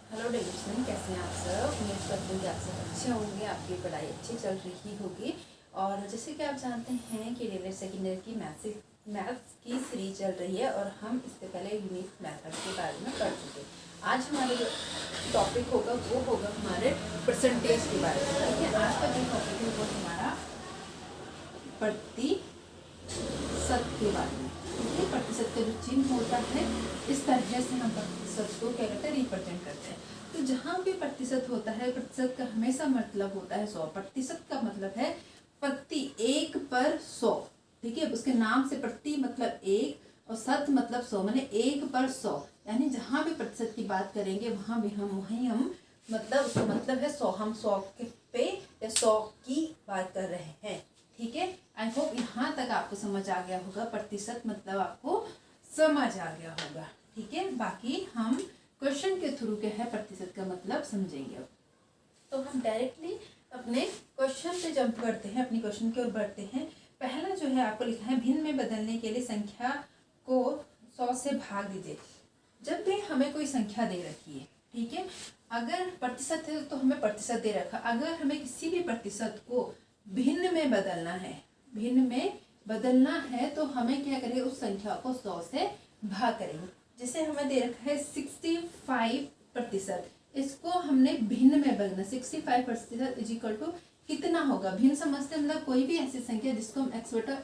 Hello Davidson, कैसे हैं आप सब। उम्मीद करते हैं कि आप सब अच्छे होंगे, आपकी पढ़ाई अच्छी चल रही होगी। और जैसे कि आप जानते हैं कि डेविड सेकेंडरी की मैथ्स की सीरीज चल रही है और हम इससे पहले यूनिक मेथड के बारे में पढ़ चुके। आज हमारा जो टॉपिक होगा वो होगा हमारे परसेंटेज के बारे में। देखिए, आज का जो टॉपिक है वो हमारा प्रतिशत के बारे में। देखिए, प्रतिशत का जो चिन्ह होता है, इस तरह से हम प्रतिशत को क्या करते हैं, रिप्रेजेंट करते हैं। तो जहाँ भी प्रतिशत होता है, प्रतिशत का हमेशा मतलब होता है 100। प्रतिशत का मतलब है प्रति, 1 पर 100। ठीक है, उसके नाम से प्रति मतलब 1 और शत मतलब 100, माने 1 पर 100। यानी जहाँ भी प्रतिशत की बात करेंगे वहीं हम मतलब उसका मतलब है 100। हम 100 पे या 100 की बात कर रहे हैं। ठीक है, आई होप यहाँ तक आपको समझ आ गया होगा। प्रतिशत मतलब आपको समझ आ गया होगा। ठीक है, बाकी हम क्वेश्चन के थ्रू क्या है प्रतिशत का मतलब समझेंगे। अब तो हम डायरेक्टली अपने क्वेश्चन पे जंप करते हैं, अपनी क्वेश्चन की ओर बढ़ते हैं। पहला जो है आपको लिखा है, भिन्न में बदलने के लिए संख्या को 100 से भाग दीजिए। जब भी हमें कोई संख्या दे रखी है, ठीक है, अगर प्रतिशत है तो हमें प्रतिशत दे रखा। अगर हमें किसी भी प्रतिशत को भिन्न में बदलना है, तो हमें क्या करेंगे, उस संख्या को 100 से भाग करेंगे। जैसे हमें दे रखा है 65%, इसको हमने भिन्न में बदलना। 65% इज इक्वल टू कितना होगा, भिन्न समझते हैं मतलब कोई भी ऐसी संख्या जिसको हम x बटा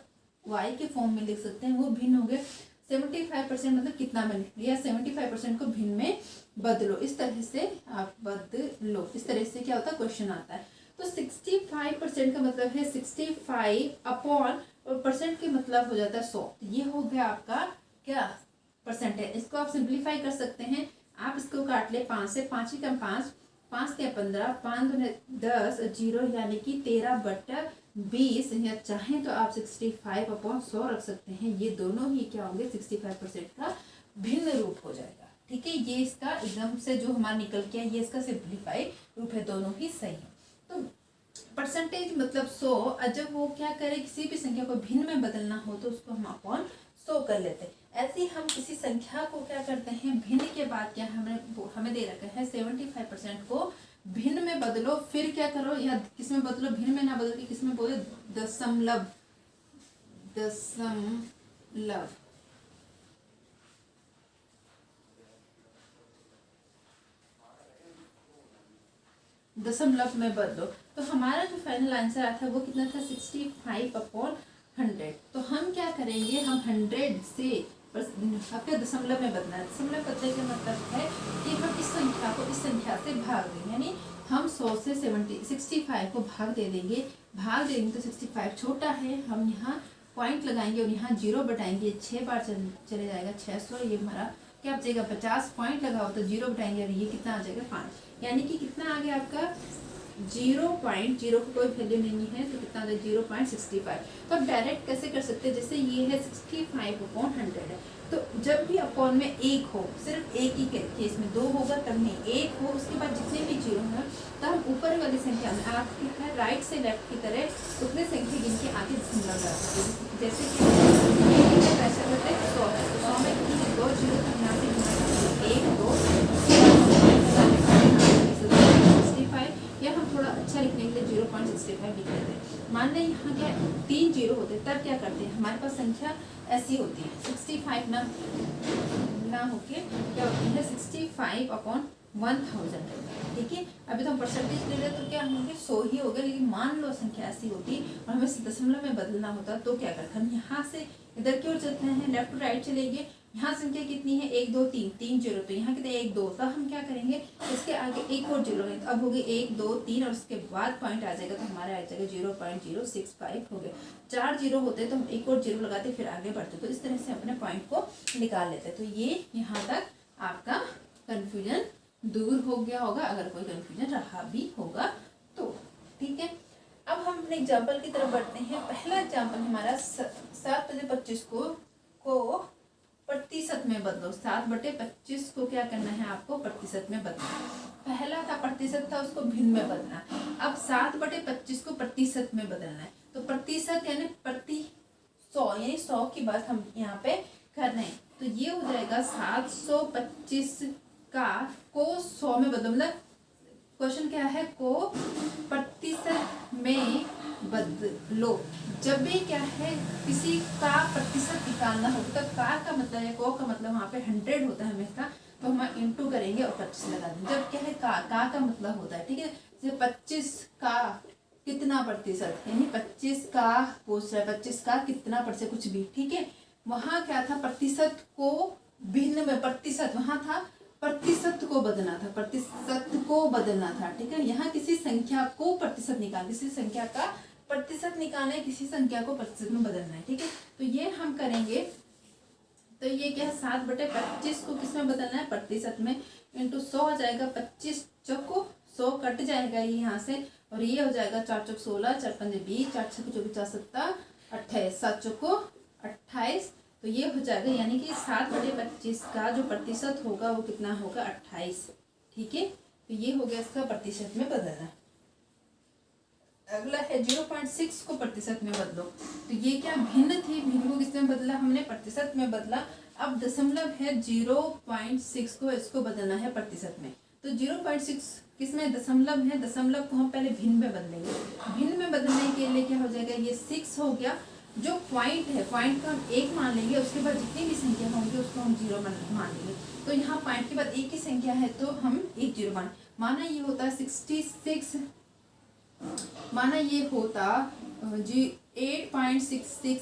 y के फॉर्म में लिख सकते हैं, वो भिन्न हो गए। 75% मतलब कितना बने, या 75% को भिन्न में बदलो। इस तरह से आप बदलो, इस तरह से क्या होता है, क्वेश्चन आता है। तो 65% का मतलब है 65 अपॉन, और परसेंट के मतलब हो जाता है 100। ये हो गया आपका क्या परसेंट है। इसको आप सिंप्लीफाई कर सकते हैं। आप इसको काट ले 5 से, 5 ही कम 5, 5 के 15, 5 दूने 10, 0 यानी कि 13/20, या चाहें तो आप 65 अपॉन 100 रख सकते हैं। ये दोनों ही क्या होंगे, 65% का भिन्न रूप हो जाएगा। ठीक है, ये इसका एकदम से जो हमारा निकल के ये इसका सिंप्लीफाई रूप है, दोनों ही सही है। तो परसेंटेज मतलब 100। जब वो क्या करे, किसी भी संख्या को भिन्न में बदलना हो तो उसको हम अपॉन 100 कर लेते हैं। ऐसे ही हम किसी संख्या को क्या करते हैं, भिन्न के बाद क्या हमें दे रखा है 75% को भिन्न में बदलो। फिर क्या करो, या किस में बदलो, भिन्न में ना बदल के किस में बोले, दशमलव में बदलो। तो हमारा जो फाइनल आंसर आया था वो कितना था, 65/100। तो हम क्या करेंगे, हम 100 से आपके दशमलव में बदलना है। दशमलव बदलने का मतलब है कि हम इस संख्या को इस संख्या से भाग देंगे। यानी हम 100 से 65 को भाग दे देंगे तो 65 छोटा है, हम यहाँ पॉइंट लगाएंगे और यहाँ 0 बटाएंगे। 6 बार चले जाएगा 600। ये हमारा क्या बचेगा, 50। पॉइंट लगाओ तो 0 बटाएंगे और ये कितना आ जाएगा, 5। यानी कि कितना आ गया आपका 0.0 को कोई वैल्यू नहीं है, तो कितना आ जाएगा 0.65। तो आप डायरेक्ट कैसे कर सकते हैं, जैसे ये है 65/100 है, तो जब भी अपॉन में 1 हो, सिर्फ एक ही केस में 2 होगा तब नहीं, 1 हो, उसके बाद जितने भी 0 हैं तो हम ऊपर वाली संख्या में आपके है राइट से लेफ्ट की तरह उतने संख्या गिन के आगे दशमलव लगा सकते हैं। जैसे कि पैसा होता है 100 है, तो 100 में कितने 2 0 तक यहाँ से गिना 1 2, या हम थोड़ा अच्छा लिखने के लिए 0.65 लिख लेते हैं। मान लें यहाँ क्या 3 0 होते, तब क्या करते हैं, हमारे पास संख्या ऐसी होती है 65 ना होके क्या होती है 65/1000। ठीक है, अभी तो हम परसेंटेज ले रहे तो क्या होंगे 100 ही हो गए, लेकिन मान लो संख्या ऐसी होती और हमें दशमलव में बदलना होता तो क्या करते, हम यहाँ से इधर की ओर चलते हैं, लेफ्ट टू राइट चलेंगे। यहाँ संख्या कितनी है 1 2 3, 3 0, तो यहाँ कितने 1 2, तो हम क्या करेंगे इसके आगे एक और 0 लगाएंगे। तो अब हो गए 1 2 3 और उसके बाद पॉइंट आ जाएगा, तो हमारा आ जाएगा 0.065 हो गए। 4 0 होते तो हम एक और 0 लगाते फिर आगे बढ़ते, तो इस तरह से अपने पॉइंट को निकाल लेते। तो ये यहाँ तक आपका कन्फ्यूजन दूर हो गया होगा, अगर कोई कन्फ्यूजन रहा भी होगा तो। ठीक है, अब हम अपने एग्जाम्पल की तरफ बढ़ते हैं। पहला एग्जाम्पल हमारा 7/25 को प्रतिशत में बदलो। 7/25 को क्या करना है, आपको प्रतिशत में बदलना। पहला था प्रतिशत था, उसको भिन्न में बदलना। अब 7/25 को प्रतिशत में बदलना है, तो प्रतिशत यानी प्रति 100, यानी 100 की बात हम यहाँ पे कर रहे हैं। तो ये हो जाएगा 725 का को 100 में बदलो, मतलब क्वेश्चन क्या है, को प्रतिशत में बदलो। जब भी क्या है किसी का प्रतिशत निकालना हो, तो का मतलब है, को का मतलब वहाँ पे 100 होता है हमेशा, तो हम इंटू करेंगे और 25 लगा देंगे। जब क्या है का मतलब होता है, ठीक है, जैसे 25 का कितना प्रतिशत, यानी 25 का पूछ रहा है, 25 का कितना प्रतिशत, कुछ भी, ठीक है। वहाँ क्या था, प्रतिशत को भिन्न में, प्रतिशत वहाँ था, प्रतिशत को बदलना था, प्रतिशत को बदलना था, ठीक है। यहाँ किसी संख्या को प्रतिशत निकाल, किसी संख्या का प्रतिशत निकालना है, किसी संख्या को प्रतिशत में बदलना है, ठीक है। तो ये हम करेंगे, तो ये क्या है 7/25 को किस में बदलना है, प्रतिशत में, इंटू 100 आ जाएगा, 25 चौको 100 कट जाएगा ये यहाँ से, और ये हो जाएगा 4 चौक 16, 4 पंजे 20, 4 छक 24, 4 सत्ता 28, 7 चौको 28, तो ये हो जाएगा, यानी कि 7/25 का जो प्रतिशत होगा वो कितना होगा, 28, ठीक है। तो ये हो गया इसका प्रतिशत में बदलना। अगला है 0.6 को प्रतिशत में बदलो। तो ये क्या भिन्न थी, भिन्न को किसमें बदला हमने, प्रतिशत में बदला। अब दशमलव है 0.6 को, इसको बदलना है प्रतिशत में। तो 0.6 किसमें, दशमलव है, दशमलव को हम पहले भिन्न में बदलेंगे। भिन्न में बदलने के लिए क्या हो जाएगा, ये 6 हो गया। जो पॉइंट है, पॉइंट को हम 1 मान लेंगे, उसके बाद जितनी भी संख्या होंगी उसको हम 0 मान लेंगे। तो यहाँ पॉइंट के बाद एक ही संख्या है तो हम 1 0 माना ये होता है 66, माना ये होता जी 8.66,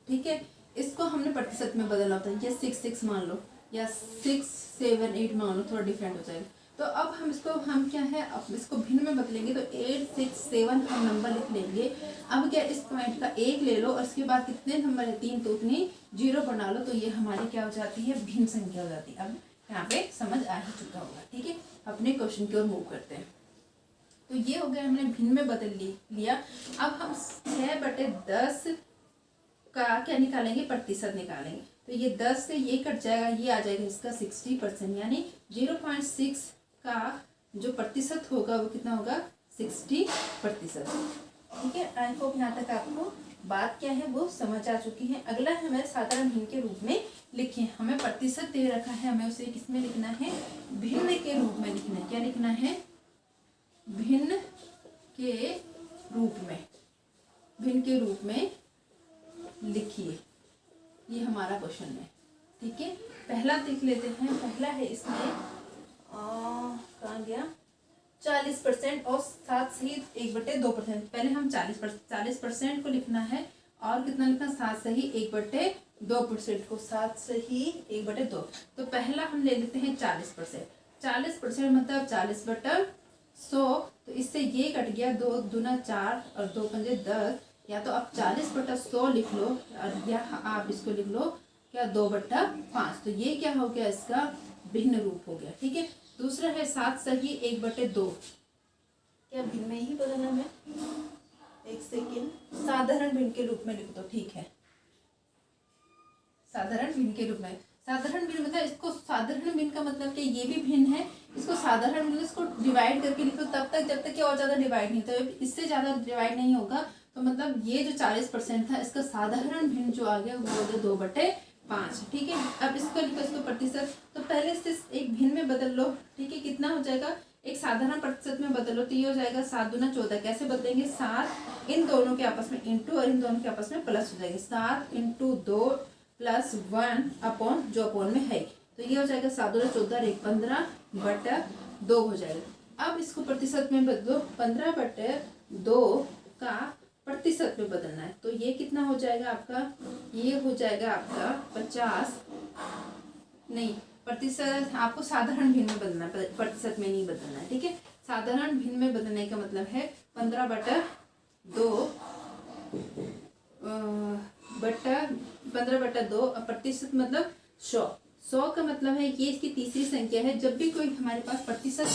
ठीक है। इसको हमने प्रतिशत में बदलना होता है, ये 66 मान लो या 678 मान लो, थोड़ा डिफरेंट हो जाएगा। तो अब हम इसको, हम क्या है, अब इसको भिन्न में बदलेंगे, तो 867 हम नंबर लिख लेंगे। अब क्या, इस पॉइंट का 1 ले लो और इसके बाद कितने नंबर है, 3, तो उतनी 0 बना लो, तो ये हमारी क्या हो जाती है, भिन्न संख्या हो जाती है। अब यहाँ पे समझ आ ही चुका होगा, ठीक है। अपने क्वेश्चन की ओर मूव करते हैं। तो ये हो गया, हमने भिन्न में बदल लिया। अब हम 6/10 का क्या निकालेंगे, प्रतिशत निकालेंगे। तो ये 10 से ये कट जाएगा, ये आ जाएगा इसका 60%, यानी 0.6 का जो प्रतिशत होगा वो कितना होगा, 60%, ठीक है। आई होप यहाँ तक आपको बात क्या है वो समझ आ चुकी है। अगला है हमें साधारण भिन्न के रूप में लिखें। हमें प्रतिशत दे रखा है, हमें उसे किसमें लिखना है, भिन्न के रूप में लिखना है। क्या लिखना है, भिन्न के रूप में, भिन्न के रूप में लिखिए। ये हमारा क्वेश्चन है, ठीक है। पहला देख लेते हैं। पहला है इसमें कहाँ गया, 40% और साथ सहित 1/2%। पहले हम 40% को लिखना है, और कितना लिखना, साथ सही 1/2% को, साथ सही 1/2। तो पहला हम ले लेते हैं 40%। 40% मतलब 40/100, तो इससे ये कट गया, 2 दूना 4 और 2 पंजे 10, या तो आप 40/100 लिख लो, और या आप इसको लिख लो क्या, 2/5। तो ये क्या हो गया, इसका भिन्न रूप हो गया, ठीक है। दूसरा है 7 सही 1/2, क्या भिन्न में ही बदलना है, एक सेकेंड, साधारण भिन्न के रूप में लिख दो, ठीक है। साधारण भिन्न के रूप में, साधारण भिन्न मतलब, इसको साधारण भिन्न का मतलब कि ये भी भिन्न है, इसको साधारण मतलब इसको डिवाइड करके लिखो तब तक जब तक कि और ज़्यादा डिवाइड नहीं, तो इससे ज़्यादा डिवाइड नहीं होगा। तो मतलब ये जो 40% था, इसका साधारण भिन्न जो आ गया वो हो गया 2/5, ठीक है। अब इसको लिखो, इसको प्रतिशत, तो पहले से एक भिन्न में बदल लो, ठीक है। कितना हो जाएगा, एक साधारण प्रतिशत में बदलो, तो ये हो जाएगा 7 दूना 14। कैसे बदलेंगे, 7 इन दोनों के आपस में इंटू और इन दोनों के आपस में प्लस हो जाएगी, 7 × 2 + 1 अपॉन जो अपॉन में है, तो ये हो जाएगा 7 दूना 14 1 15/2 हो जाएगा। अब इसको प्रतिशत में बदलो, 15/2 का प्रतिशत में बदलना है, तो ये कितना हो जाएगा आपका, ये हो जाएगा आपका 50, नहीं प्रतिशत, आपको साधारण भिन्न में बदलना है, प्रतिशत में नहीं बदलना है, ठीक है। साधारण भिन्न में बदलने का मतलब है 15/2 15/2 प्रतिशत मतलब 100 का मतलब है, ये इसकी तीसरी संख्या है। जब भी कोई हमारे पास प्रतिशत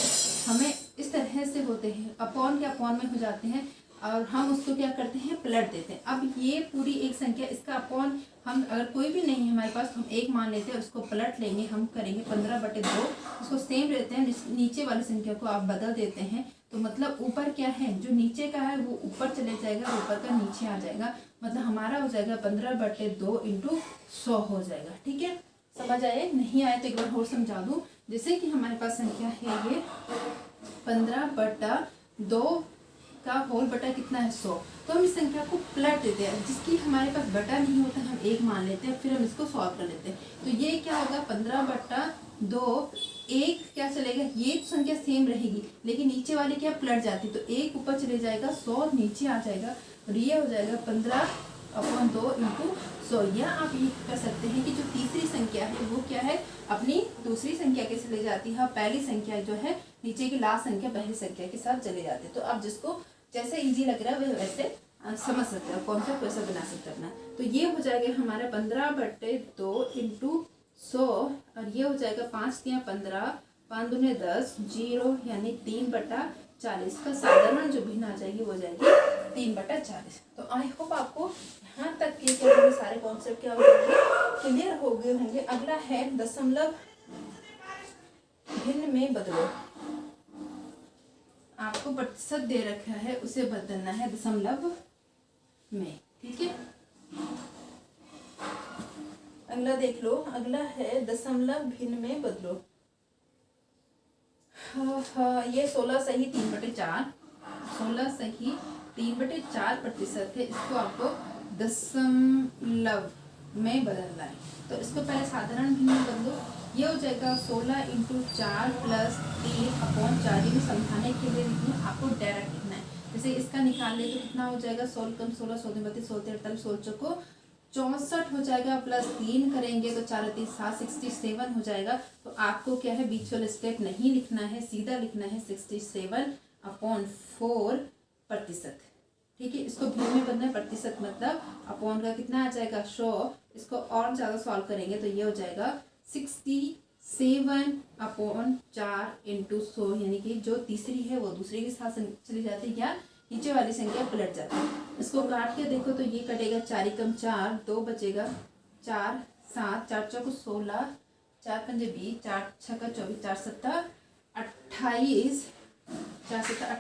हमें इस तरह से होते हैं, अपॉन के अपॉन में हो जाते हैं, और हम उसको क्या करते हैं, पलट देते हैं। अब ये पूरी एक संख्या, इसका अपॉन हम अगर कोई भी नहीं है हमारे पास, हम 1 मान लेते हैं, उसको पलट लेंगे, हम करेंगे 15/2, उसको सेम रहते हैं, नीचे वाली संख्या को आप बदल देते हैं, तो मतलब ऊपर क्या है, जो नीचे का है वो ऊपर चले जाएगा, ऊपर का नीचे आ जाएगा, मतलब हमारा हो जाएगा 15/2 × 100 हो जाएगा, ठीक है। समझ आए, नहीं आए तो एक बार और समझा दूँ। जैसे कि हमारे पास संख्या है ये 15/2 का होल बटा कितना है 100। तो हम इस संख्या को पलट देते हैं, जिसकी हमारे पास बटा नहीं होता हम 1 मान लेते हैं, फिर हम इसको सॉल्व कर लेते हैं। तो ये क्या होगा 15/2, 1 क्या चलेगा, ये संख्या सेम रहेगी लेकिन नीचे वाली क्या पलट जाती, तो 1 ऊपर चले जाएगा, 100 नीचे आ जाएगा और ये हो जाएगा 15/2 × 100। या आप ये कर सकते हैं कि जो तीसरी संख्या है वो क्या है, अपनी दूसरी संख्या के चले जाती है, पहली संख्या जो है नीचे की लास्ट संख्या पहली संख्या के साथ चले जाते हैं। तो आप जिसको जैसे इजी लग रहा है वह वैसे समझ सकते हो, कॉन्सेप्ट वैसा बना सकते हैं अपना। तो ये हो जाएगा हमारा 15/2 × 100 और ये हो जाएगा 5 × 15, 5 दूने 10, 0 यानी 3/40 का साधारण जो भिन्न आ जाएगी वो जाएगी 3/40। तो आई होप आपको यहाँ तक के सारे कॉन्सेप्ट क्या हो जाएंगे, क्लियर हो गए होंगे। अगला है दशमलव भिन्न में बदलो। आपको प्रतिशत दे रखा है, उसे बदलना है दशमलव में, ठीक है। अगला देख लो, अगला है दशमलव भिन्न में बदलो। ये 16 सही 3/4, 16 सही 3/4% है। इसको आपको दशमलव में बदलना है। तो इसको पहले साधारण भिन्न में बदलो। ये हो जाएगा 16 × 4 + 3/4। ये समझाने के लिए लिखना, आपको डायरेक्ट लिखना है। जैसे इसका निकाल ले तो कितना हो जाएगा, 16 कम 16, 16 32, 16 43, 16 को 64 हो जाएगा, प्लस 3 करेंगे तो 4 3 7 67 हो जाएगा। तो आपको क्या है, बीच वाला स्टेप नहीं लिखना है, सीधा लिखना है 67/4%, ठीक है। इसको भिन्न में बदलना है, प्रतिशत मतलब अपॉन का कितना आ जाएगा 100। इसको और ज़्यादा सॉल्व करेंगे तो ये हो जाएगा 67/4 × 100, यानी कि जो तीसरी है वो दूसरे के साथ चली जाती है या नीचे वाली संख्या पलट जाती है। इसको काट के देखो तो ये कटेगा 4 × 4, 2 बचेगा, 4 7, 4 चौको 16, 4 पंजे 20, 4 छक्का 24, 4 सत्ता 28, 4 सत्ता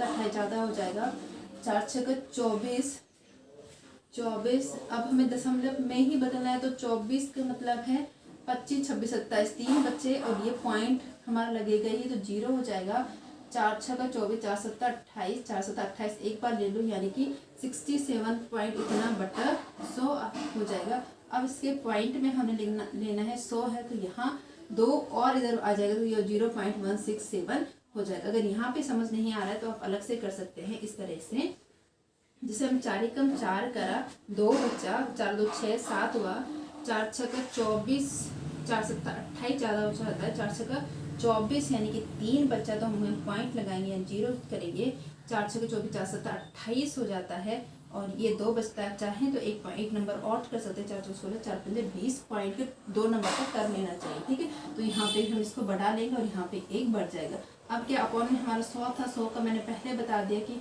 28 ज़्यादा हो जाएगा, 4 छक्का 24, 24। अब हमें दशमलव में ही बदलना है तो 24 का मतलब है 25, 26, 27, 3 बच्चे और ये पॉइंट हमारा लगेगा, ये तो 0 हो जाएगा। 4 छक्का 24, 4 सत्ता 28, 4 सत्ता 28 एक बार ले लो, यानी कि 67 पॉइंट इतना बटा 100 हो जाएगा। अब इसके पॉइंट में हमें लेना है 100 है तो यहाँ 2 और इधर आ जाएगा तो ये 0.167 हो जाएगा। अगर यहाँ पे समझ नहीं आ रहा है तो आप अलग से कर सकते हैं इस तरह से। जैसे हम 4 × 4 करा, 2 बच्चा, 4 2 6 7 हुआ, 4 छक्का 24, 4 सत्ता 28 ज़्यादा हो जाता है, 4 छक्का 24 यानी कि 3 बच्चा तो हम पॉइंट लगाएंगे यानी 0 करेंगे। 4 छक्का 24, 4 सत्ता 28 हो जाता है और ये 2 बचता है। चाहें तो एक नंबर और कर सकते हैं, 4 4 16, 4 पंजे 20 पॉइंट के 2 नंबर तक कर लेना चाहिए, ठीक है। तो यहाँ पे हम इसको बढ़ा लेंगे और यहाँ पे 1 बढ़ जाएगा। अब क्या अपॉन में हमारा 100 था, 100 का मैंने पहले बता दिया कि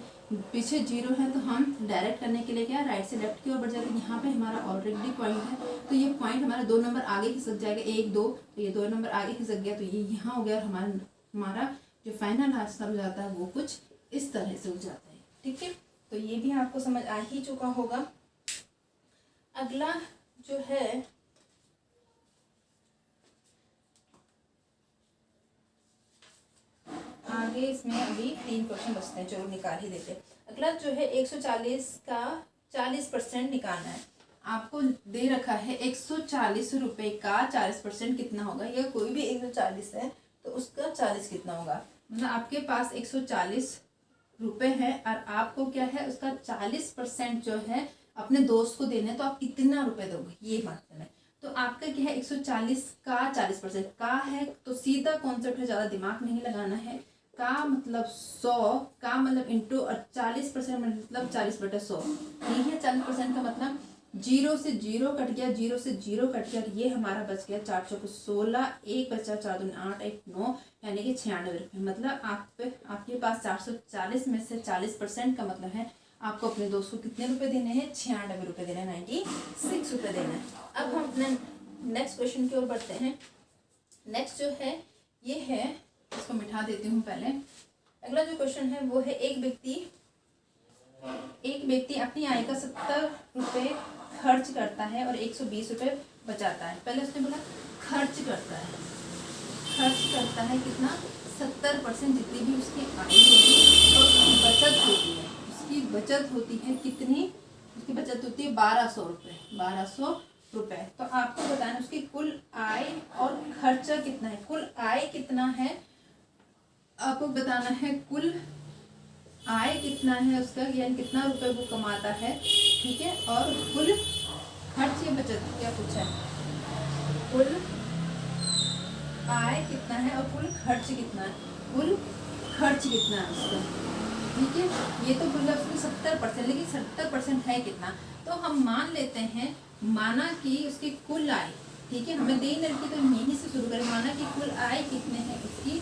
पीछे 0 है तो हम डायरेक्ट करने के लिए क्या राइट से लेफ्ट की ओर बढ़ जाएगा। यहाँ पे हमारा ऑलरेडी पॉइंट है तो ये पॉइंट हमारा 2 नंबर आगे खिसक जाएगा, 1 2, तो ये 2 नंबर आगे खिसक गया तो ये यहाँ हो गया और हमारा जो फाइनल आंसर हो जाता है वो कुछ इस तरह से हो जाता है, ठीक है। तो ये भी आपको समझ आ ही चुका होगा। अगला जो है आगे इसमें अभी 3 क्वेश्चन बचते हैं, चलो निकाल ही देते हैं। अगला जो है 140 का 40% निकालना है। आपको दे रखा है 140 रुपये का 40% कितना होगा, या कोई भी 140 है तो उसका 40 कितना होगा। मतलब आपके पास 140 रुपये है और आपको क्या है उसका 40% जो है अपने दोस्त को देने, तो आप कितना रुपए दोगे ये मतलब है। तो आपका क्या है 140 का 40% का है तो सीधा कॉन्सेप्ट है, ज़्यादा दिमाग नहीं लगाना है। का मतलब 100 का मतलब इंटू और 40% मतलब 40/100, ठीक है। 40% का मतलब 0 से 0 कट गया, 0 से 0 कट गया, ये हमारा बच गया 4 चौको 16, 1 बचा, 4 दूनी 8, 1 9 यानी कि 96 रुपये। मतलब आपके पास 440 में से 40% का मतलब है आपको अपने दोस्त को कितने रुपए देने हैं, 96 रुपये देने हैं, 96 रुपये देना है। अब हम अपने नेक्स्ट क्वेश्चन की ओर बढ़ते हैं। नेक्स्ट जो है ये है, इसको मिटा देती हूँ पहले। अगला जो क्वेश्चन है वो है एक व्यक्ति अपनी आय का 70 रुपये खर्च करता है और 120 रुपये बचाता है। पहले उसने बोला खर्च करता है, खर्च करता है कितना, 70% जितनी भी उसकी आय होगी और उसकी बचत होती है, उसकी बचत होती है कितनी, उसकी बचत होती है 1200 रुपये, 1200 रुपये। तो आपको बताना उसकी कुल आय और खर्चा कितना है, कुल आय कितना है आपको बताना है, कुल आय कितना है उसका, यानी कितना रुपए वो कमाता है, ठीक है, और कुल खर्च या बचत क्या पूछा है, कुल आय कितना है और कुल खर्च कितना है, कुल खर्च कितना है उसका, ठीक है। ये तो बोला उसकी 70%, लेकिन 70% है कितना, तो हम मान लेते हैं, माना कि उसकी कुल आय, ठीक है, हमें देन लड़की तो यहीं से शुरू करें, माना कि कुल आय कितने हैं उसकी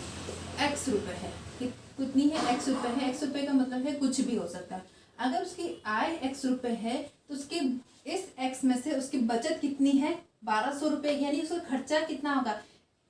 x रुपए है, कितनी है, x रुपए है, x रुपए का मतलब है कुछ भी हो सकता है। अगर उसकी आय x रुपए है तो उसके इस x में से उसकी बचत कितनी है, 1200 रुपये, यानी उसका खर्चा कितना होगा,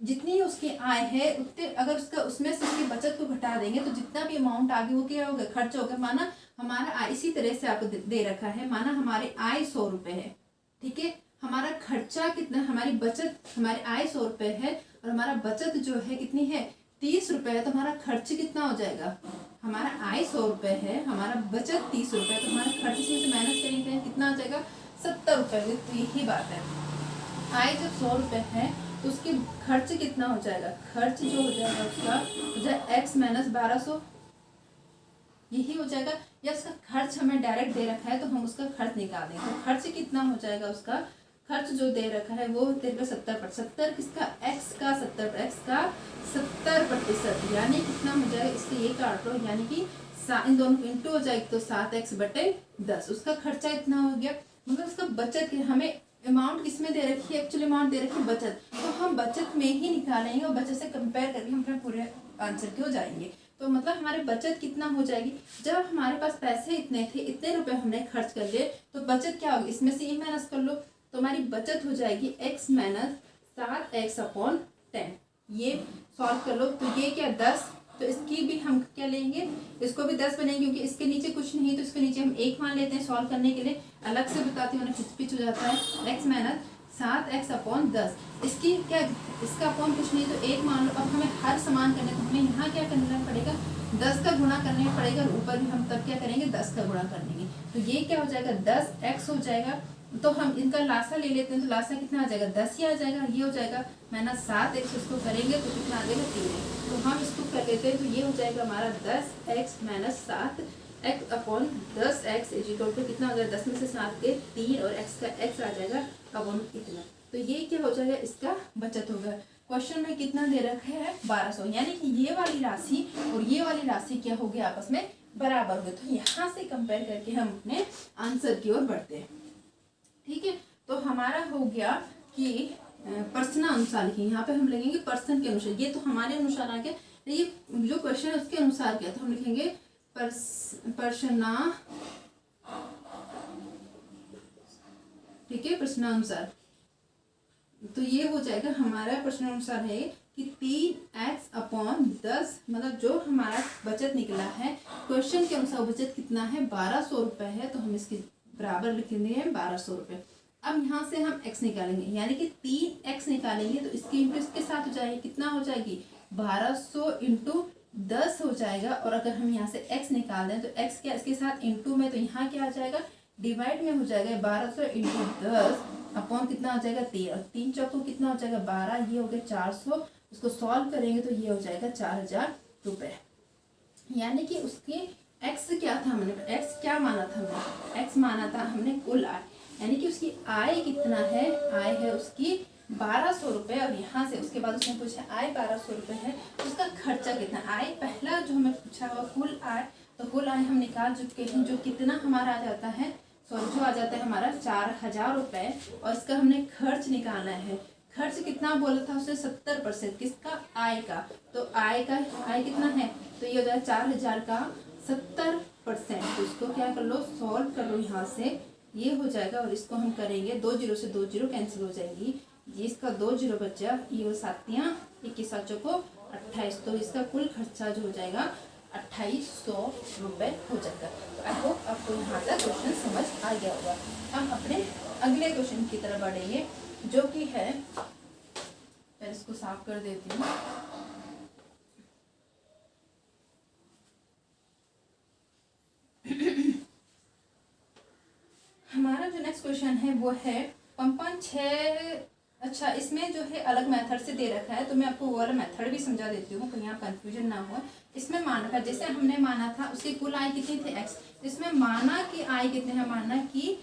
जितनी उसकी आय है उतने, अगर उसका उसमें से उसकी बचत को घटा देंगे तो जितना भी अमाउंट आगे वो क्या होगा, खर्च होगा। माना हमारा आय इसी तरह से आपको दे रखा है, माना हमारी आय 100 रुपये है, ठीक है, हमारा खर्चा कितना, हमारी बचत, हमारी आय 100 रुपये है और हमारा बचत जो है कितनी है, 30 रुपये है, तो हमारा खर्च कितना हो जाएगा, हमारा आय 100 रुपये है, हमारा बचत 30 रुपये, तो हमारा खर्च इसमें से माइनस करेंगे कितना हो जाएगा, 70 रुपये। तो यही बात है, आय जब 100 रुपये है तो उसके खर्च कितना हो जाएगा, खर्च जो हो जाएगा उसका हो जाए x माइनस 1200, यही हो जाएगा। या उसका खर्च हमें डायरेक्ट दे रखा है तो हम उसका खर्च निकाल देंगे, तो खर्च कितना हो जाएगा, उसका खर्च जो दे रखा है वो दे रखा 70%, किसका, x का 70%, यानी कितना हो जाएगा, इससे ये काट लो, यानी कि इन दोनों को इंटू हो जाएगी तो 7x/10, उसका खर्चा इतना हो गया। मतलब उसका बचत हमें अमाउंट किसमें दे रखी है, एक्चुअली अमाउंट दे रखी है बचत, तो हम बचत में ही निकालेंगे और बचत से कंपेयर करके हम अपने पूरे आंसर के हो जाएंगे। तो मतलब हमारे बचत कितना हो जाएगी, जब हमारे पास पैसे इतने थे, इतने रुपए हमने खर्च कर लिए, तो बचत क्या होगी, इसमें से ये माइनस कर लो, तो हमारी बचत हो जाएगी x माइनस 7x/10। ये सॉल्व कर लो, तो ये क्या 10, तो इसकी भी हम क्या लेंगे, इसको भी 10 बनेंगे, क्योंकि इसके नीचे कुछ नहीं, तो इसके नीचे हम 1 मान लेते हैं सॉल्व करने के लिए। अलग से बताती हूँ, पिच हो जाता है, x माइनस 7x/10, इसकी क्या, इसका अपॉन कुछ नहीं, तो 1 मान लो। अब हमें हर समान करने, तो हमें यहाँ क्या करना पड़ेगा, 10 का गुणा करने पड़ेगा, और ऊपर भी हम तब क्या करेंगे, 10 का गुणा कर लेंगे, तो ये क्या हो जाएगा, 10x हो जाएगा। तो हम इनका लासा ले लेते हैं, तो लासा कितना आ जाएगा, 10 ही आ जाएगा, ये हो जाएगा माइनस 7x, इसको करेंगे तो कितना आ जाएगा 3। तो हम इसको कर लेते हैं, तो ये हो जाएगा हमारा 10x minus 7x/10x equal to कितना हो जाएगा, 10 में से 7 के 3 और x का x आ जाएगा अपॉन इतना। तो ये क्या हो जाएगा, इसका बचत होगा। क्वेश्चन में कितना दे रखा है, 1200, यानी कि ये वाली राशि और ये वाली राशि क्या होगी, आपस में बराबर हो गए। तो यहाँ से कंपेयर करके हम अपने आंसर की ओर बढ़ते हैं, ठीक है। तो हमारा हो गया कि पर्सन अनुसार लिखेंगे, यहाँ पे हम लिखेंगे पर्सन के अनुसार, ये तो हमारे अनुसार आ गया, ये जो क्वेश्चन है उसके अनुसार क्या, तो हम लिखेंगे पर्सना, ठीक है, प्रश्नानुसार। तो ये हो जाएगा हमारा प्रश्नानुसार है कि 3x/10, मतलब जो हमारा बचत निकला है क्वेश्चन के अनुसार बचत कितना है, 1200 रुपये है, तो हम इसके बराबर लिखेंगे 1200 रुपये। अब यहाँ से हम x निकालेंगे, यानी कि 3x निकालेंगे, तो इसकी इंटू इसके साथ हो जाएगी, कितना हो जाएगी, 1200 इंटू 10 हो जाएगा। और अगर हम यहाँ से x निकाल दें तो x क्या, इसके साथ इंटू में, तो यहाँ क्या आ जाएगा, डिवाइड में हो जाएगा, 1200 इंटू 10 अपॉन कितना हो जाएगा 3, और 3 चौकों कितना हो जाएगा 12, ये हो गया 400। उसको सॉल्व करेंगे तो ये हो जाएगा 4000 रुपये। यानी कि उसके x क्या था, हमने x क्या माना था, हमने x माना था हमने कुल आय, यानी कि उसकी आय कितना है, आय है उसकी 1200 रुपये। और यहाँ से उसके बाद उसने पूछा आय 1200 रुपये है, उसका खर्चा कितना, आय पहला जो हमें पूछा हुआ कुल आय, तो कुल आय हम निकाल चुके हैं, जो कितना हमारा आ जाता है, जो आ जाता है हमारा 4000 रुपये। और इसका हमने खर्च निकालना है, खर्च कितना बोला था उसने, 70%, किसका, आय का। तो आय कितना है, तो ये हो जाए 4000 का 70%। तो इसको क्या कर लो, सॉल्व कर लो, यहाँ से ये हो जाएगा, और इसको हम करेंगे 2 0 से 2 0 कैंसिल हो जाएगी, ये इसका 2 0 बचा, ये 7 21 7 को 28, तो इसका कुल खर्चा जो हो जाएगा 2800 रुपये हो जाएगा। तो आई होप आपको यहाँ तक क्वेश्चन समझ आ गया होगा। हम अपने अगले क्वेश्चन की तरफ बढ़ेंगे, जो कि है पहले इसको साफ कर देती हूँ। हमारा जो नेक्स्ट क्वेश्चन है वो है 5.6। अच्छा, इसमें जो है अलग मेथड से दे रखा है, तो मैं आपको वो वाला मेथड भी समझा देती हूँ, कहीं यहाँ कंफ्यूजन ना हो। इसमें माना था, जैसे हमने माना था उसकी कुल आय कितनी थी x, इसमें माना कि आय कितने है, माना कि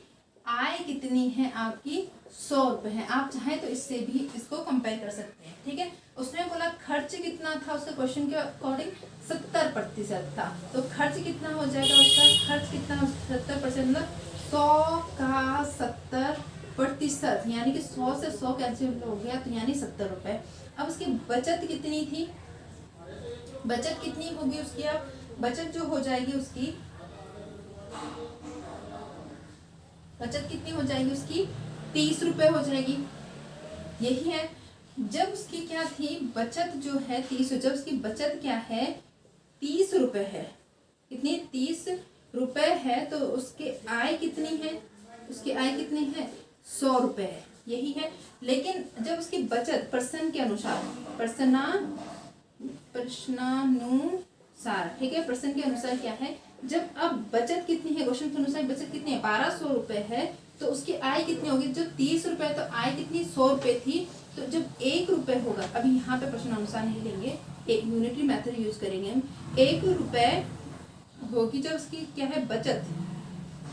आय कितनी है आपकी 100 रुपये है। आप चाहें तो इससे भी इसको कंपेयर कर सकते हैं, ठीक है। उसने बोला खर्च कितना था, उसका क्वेश्चन के अकॉर्डिंग 70% था, तो खर्च कितना हो जाएगा उसका, खर्च कितना 70%, मतलब 100 का 70%, यानी कि 100 से 100 कैंसिल हो गया, तो यानी 70 रुपये। अब उसकी बचत कितनी थी, बचत कितनी होगी उसकी, अब बचत जो हो जाएगी उसकी, बचत कितनी हो जाएगी उसकी 30 रुपये हो जाएगी। यही है, जब उसकी क्या थी बचत जो है 30, जब उसकी बचत क्या है 30 रुपये है, कितनी 30 रुपये है, तो उसकी आय कितनी है, उसकी आय कितनी है 100 रुपये है, यही है। लेकिन जब उसकी बचत पर्सन के अनुसार, प्रश्नानुसार, ठीक है, पर्सन के अनुसार क्या है, जब अब बचत कितनी है, क्वेश्चन के अनुसार बचत कितनी है 1200 रुपये है, तो उसकी आय कितनी होगी, जब 30 रुपये तो आय कितनी 100 रुपये थी, तो जब 1 रुपये होगा, अभी यहाँ पे प्रश्न अनुसार नहीं लेंगे, एक यूनिटरी मेथड यूज करेंगे हम, 1 रुपये होगी जब उसकी क्या है बचत,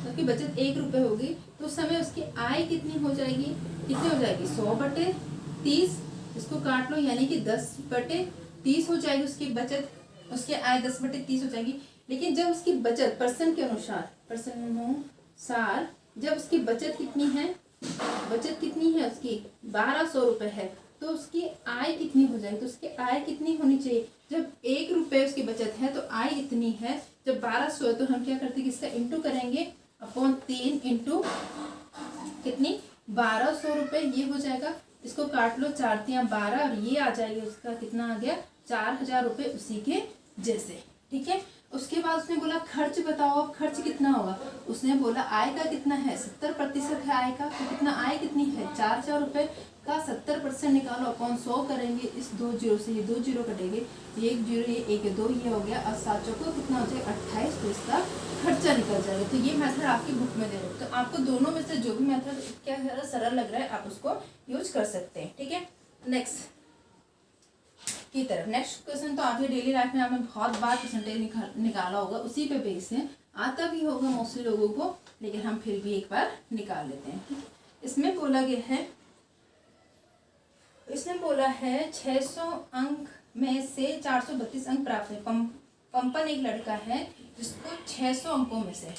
उसकी बचत 1 रुपये होगी, तो उस समय उसकी आय कितनी हो जाएगी, कितनी हो जाएगी 100/30, इसको काट लो, यानी कि 10/30 हो जाएगी उसकी बचत, उसकी आय 10/30 हो जाएगी। लेकिन जब उसकी बचत पर्सन के अनुसार, जब उसकी बचत कितनी है, बचत कितनी है उसकी 1200 रुपये है, तो उसकी आय कितनी हो जाएगी, तो उसकी आय कितनी होनी चाहिए, जब 1 रुपये उसकी बचत है तो आय इतनी है, जब 1200 है तो हम क्या करते हैं, इसका इंटू करेंगे अपॉन 3 इंटू कितनी 1200 रुपये, ये हो जाएगा, इसको काट लो 4 × 12, और ये आ जाएगी उसका कितना आ गया 4000 रुपये, उसी के जैसे, ठीक है। उसके बाद उसने बोला खर्च बताओ, खर्च कितना होगा, उसने बोला आय का कितना है 70% है आय का, तो कितना आय कितनी है 4000 रुपये का 70% निकालो, अपॉन 100 करेंगे, इस 2 जीरो से ये 2 जीरो कटेंगे, ये 1 जीरो, ये 1 2, ये हो गया, और 7 चौको कितना हो जाएगा 28, तो इसका खर्चा निकल जाएगा। तो ये मेथड आपकी बुक में दे रहे हो, तो आपको दोनों में से जो भी मेथड क्या है सरल लग रहा है आप उसको यूज कर सकते हैं, ठीक है। नेक्स्ट की तरफ, नेक्स्ट क्वेश्चन तो आपके डेली लाइफ में आपने बहुत बार परसेंटेज निकाला होगा, उसी पे बेस है, आता भी होगा मोस्टली लोगों को, लेकिन हम फिर भी एक बार निकाल लेते हैं। इसमें बोला गया है, इसमें बोला है 600 अंक में से 432 अंक प्राप्त है। पंपन एक लड़का है जिसको 600 अंकों में से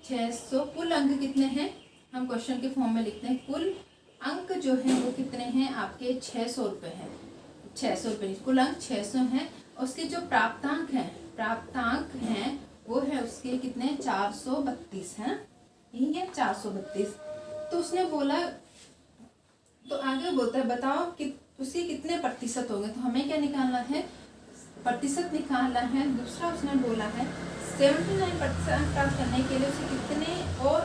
600, कुल अंक कितने हैं, हम क्वेश्चन के फॉर्म में लिखते हैं, कुल अंक जो है वो कितने हैं आपके 600 रुपये हैं, 600 रुपये, कुल अंक 600 हैं, उसके जो प्राप्तांक हैं वो है उसके कितने 432 हैं, यही है 432। तो उसने बोला, तो आगे बोलता है बताओ कि उसके कितने प्रतिशत होंगे, तो हमें क्या निकालना है, प्रतिशत निकालना है। दूसरा उसने बोला है 79% अंक प्राप्त करने के लिए उसे कितने और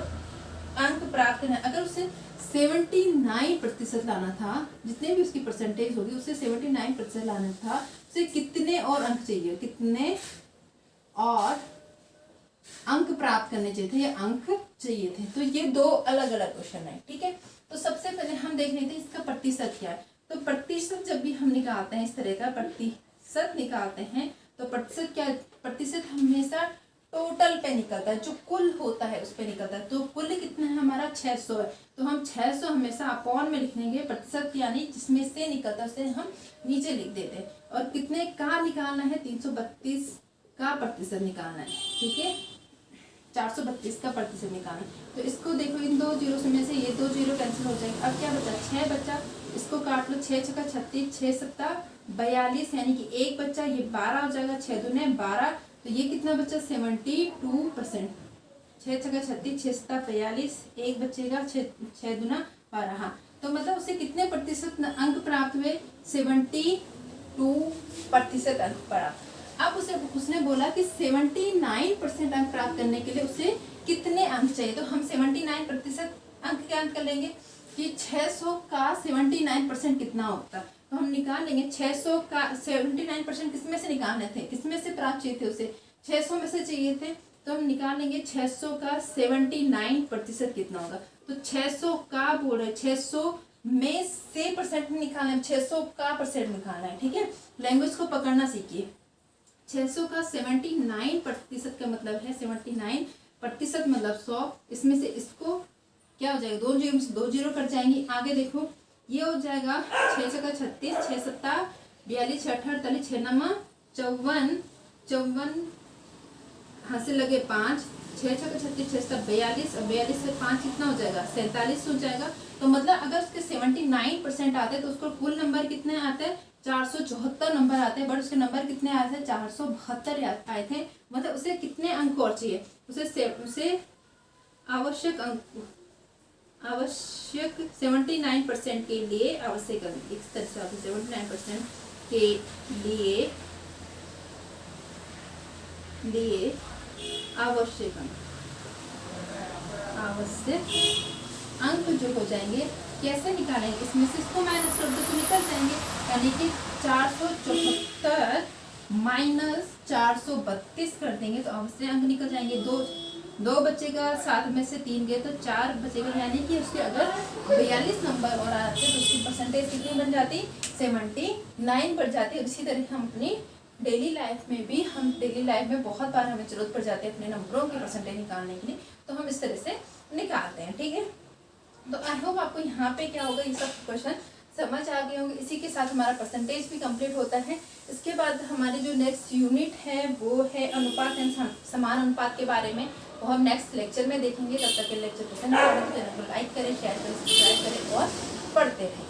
अंक प्राप्त करना है। अगर उसे 79% लाना था, जितने भी उसकी परसेंटेज होगी उसे 79% लाना था, उसे कितने और अंक चाहिए, कितने और अंक प्राप्त करने चाहिए थे, ये अंक चाहिए थे। तो ये दो अलग अलग क्वेश्चन है, ठीक है। तो सबसे पहले हम देख लेते हैं इसका प्रतिशत क्या है। तो प्रतिशत जब भी हम निकालते हैं, इस तरह का प्रतिशत निकालते हैं, तो प्रतिशत क्या है, प्रतिशत हमेशा टोटल पे निकलता है, जो कुल होता है उस पे निकलता है। तो कुल कितना है हमारा 600 है, तो हम 600 हमेशा अपॉन में लिख लेंगे, प्रतिशत यानी जिसमें से निकलता है उसे हम नीचे लिख देते हैं। और कितने का निकालना है, 332 का प्रतिशत निकालना है, ठीक है, 432 का प्रतिशत निकालना। तो इसको देखो, इन 2 जीरो में से ये 2 जीरो कैंसिल हो जाएंगे। अब क्या बचा 6 बचा, इसको काट लो, 6 छक्का 36, 6 सत्ता 42, यानी कि 1 बच्चा, ये 12 हो जाएगा, 6 दूने 12, तो ये कितना बचा 72%। 6 छक्का 36, 6 सत्ता 42, 1 बचेगा, 6 दूना 12। हाँ, तो मतलब उसे कितने प्रतिशत अंक प्राप्त हुए, 72% अंक प्राप्त। अब उसने बोला कि 79% अंक प्राप्त करने के लिए उसे कितने अंक चाहिए, तो हम 79% अंक क्या अंक कर लेंगे कि 600 का 79% कितना होता है, तो हम निकाल लेंगे 600 का 79% किसमें से निकालने थे, किसमें से प्राप्त चाहिए थे, उसे 600 में से चाहिए थे। तो हम निकाल लेंगे 600 का 79% कितना होगा। तो 600 का बोल रहे 600 में से परसेंट निकालना है, 600 का परसेंट निकालना है। ठीक है, लैंग्वेज को पकड़ना सीखिए। 600 का 79% का मतलब है 79% मतलब 100। इसमें से इसको क्या हो जाएगा, 2 जीरो में से 2 जीरो कट जाएंगी। आगे देखो ये हो जाएगा 6 का 36, 6 सत्ता 42, 6 48, 6 नमा 54, 54 हाथ से लगे 5, 6 का 36, 6 सत्ता 42 और 42 से 5 कितना हो जाएगा, 47 हो जाएगा। तो मतलब अगर उसके 79% आते हैं तो उसको कुल नंबर कितने आते हैं, 474 नंबर आते हैं। बट उसके नंबर कितने आए थे, 472 आए थे। मतलब उसे कितने अंक और चाहिए, उसे आवश्यक अंक, आवश्यक 79% के लिए आवश्यक अंक, इस तरह से 79% के लिए आवश्यक अंक जो हो जाएंगे कैसे निकालेंगे, इसमें से इसको माइनस कर दो तो निकल जाएंगे। यानी कि 474 माइनस 432 कर देंगे तो आवश्यक अंक निकल जाएंगे। दो बचेगा, 7 में से 3 गए तो 4 बचेगा। यानी कि उसके अगर 42 नंबर और आते तो उसकी परसेंटेज कितनी बन जाती, 79 बढ़ जाती। इसी तरह हम अपनी डेली लाइफ में बहुत बार हमें जरूरत पड़ जाती है अपने नंबरों की परसेंटेज निकालने के लिए, तो हम इस तरह से निकालते हैं। ठीक है, तो आई होप आपको यहाँ पे क्या होगा, ये सब क्वेश्चन समझ आ गए होंगे। इसी के साथ हमारा परसेंटेज भी कंप्लीट होता है। इसके बाद हमारी जो नेक्स्ट यूनिट है वो है अनुपात एंड समान अनुपात के बारे में, वो हम नेक्स्ट लेक्चर में देखेंगे। तब तक के लेक्चर पसंद आए तो चैनल को लाइक करें, शेयर करें, सब्सक्राइब करें और पढ़ते रहें।